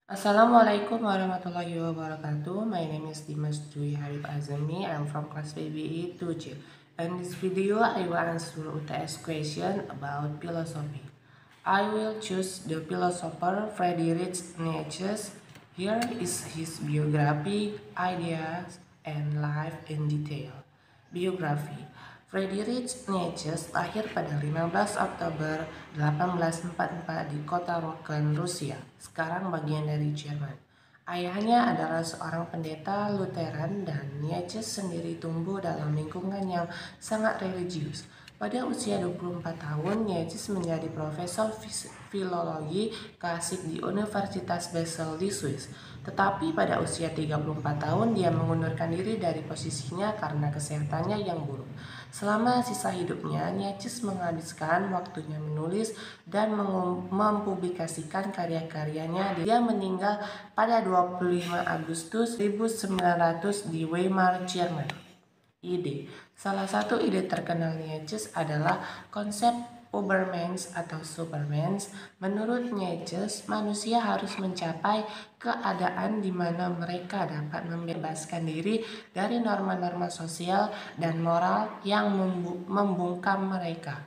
Assalamualaikum warahmatullahi wabarakatuh. My name is Dimas Dwi Harif Azmi. I'm from class BBE 2J. In this video, I will answer UTS question about philosophy. I will choose the philosopher Friedrich Nietzsche. Here is his biography, ideas, and life in detail. Biografi Friedrich Nietzsche lahir pada 15 Oktober 1844 di kota Roken, Rusia, sekarang bagian dari Jerman. Ayahnya adalah seorang pendeta Lutheran dan Nietzsche sendiri tumbuh dalam lingkungan yang sangat religius. Pada usia 24 tahun, Nietzsche menjadi profesor filologi klasik di Universitas Basel di Swiss. Tetapi pada usia 34 tahun, dia mengundurkan diri dari posisinya karena kesehatannya yang buruk. Selama sisa hidupnya, Nietzsche menghabiskan waktunya menulis dan mempublikasikan karya-karyanya. Dia meninggal pada 25 Agustus 1900 di Weimar, Jerman. Ide. Salah satu ide terkenal Nietzsche adalah konsep Ubermensch atau Supermensch. Menurut Nietzsche, manusia harus mencapai keadaan di mana mereka dapat membebaskan diri dari norma-norma sosial dan moral yang membungkam mereka.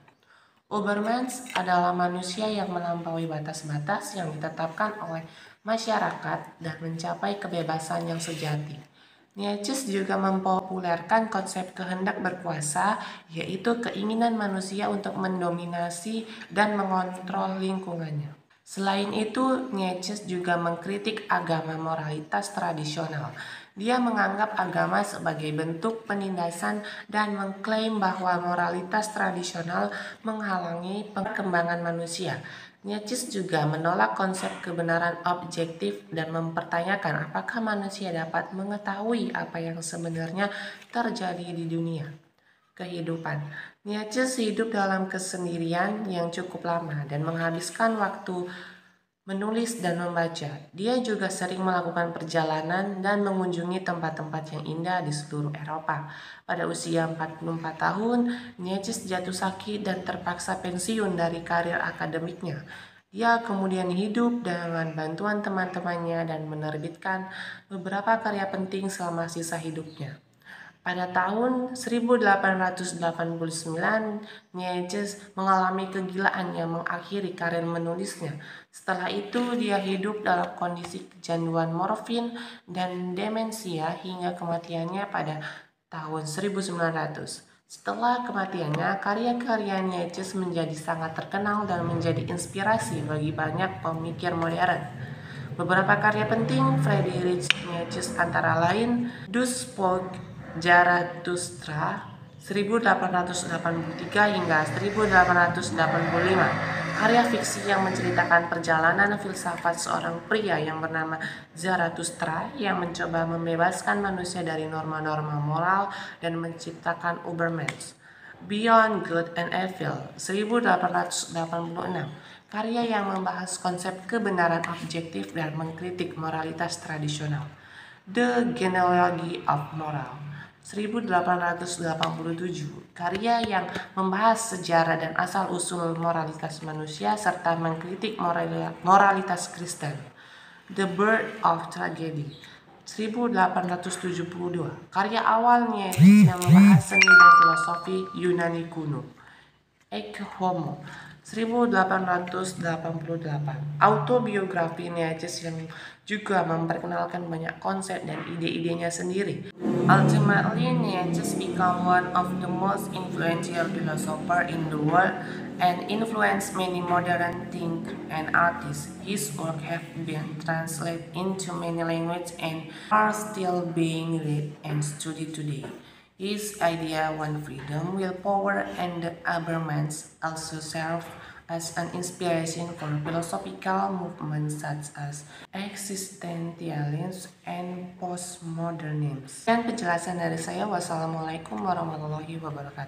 Ubermensch adalah manusia yang melampaui batas-batas yang ditetapkan oleh masyarakat dan mencapai kebebasan yang sejati. Nietzsche juga mempopulerkan konsep kehendak berkuasa, yaitu keinginan manusia untuk mendominasi dan mengontrol lingkungannya. Selain itu, Nietzsche juga mengkritik agama moralitas tradisional. Dia menganggap agama sebagai bentuk penindasan dan mengklaim bahwa moralitas tradisional menghalangi perkembangan manusia. Nietzsche juga menolak konsep kebenaran objektif dan mempertanyakan apakah manusia dapat mengetahui apa yang sebenarnya terjadi di dunia. Kehidupan. Nietzsche hidup dalam kesendirian yang cukup lama dan menghabiskan waktu menulis dan membaca. Dia juga sering melakukan perjalanan dan mengunjungi tempat-tempat yang indah di seluruh Eropa. Pada usia 44 tahun, Nietzsche jatuh sakit dan terpaksa pensiun dari karir akademiknya. Dia kemudian hidup dengan bantuan teman-temannya dan menerbitkan beberapa karya penting selama sisa hidupnya. Pada tahun 1889, Nietzsche mengalami kegilaan yang mengakhiri karir menulisnya. Setelah itu, dia hidup dalam kondisi kecanduan morfin dan demensia hingga kematiannya pada tahun 1900. Setelah kematiannya, karya-karya Nietzsche menjadi sangat terkenal dan menjadi inspirasi bagi banyak pemikir modern. Beberapa karya penting Friedrich Nietzsche antara lain Dus Volk Zarathustra 1883 hingga 1885, karya fiksi yang menceritakan perjalanan filsafat seorang pria yang bernama Zarathustra yang mencoba membebaskan manusia dari norma-norma moral dan menciptakan Ubermensch. Beyond Good and Evil 1886, karya yang membahas konsep kebenaran objektif dan mengkritik moralitas tradisional. The Genealogy of Moral 1887, karya yang membahas sejarah dan asal-usul moralitas manusia serta mengkritik moralitas Kristen. The Birth of Tragedy 1872, karya awal Nietzsche yang membahas seni dan filosofi Yunani kuno. Ecce Homo 1888, autobiografi Nietzsche yang juga memperkenalkan banyak konsep dan ide-idenya sendiri. Ultimately, Nietzsche became one of the most influential philosophers in the world and influenced many modern thinkers and artists. His work have been translated into many languages and are still being read and studied today. His idea one freedom, willpower, and the Habermas also serve as an inspiration for philosophical movements such as existentialism and postmodernism. Dan penjelasan dari saya, wassalamualaikum warahmatullahi wabarakatuh.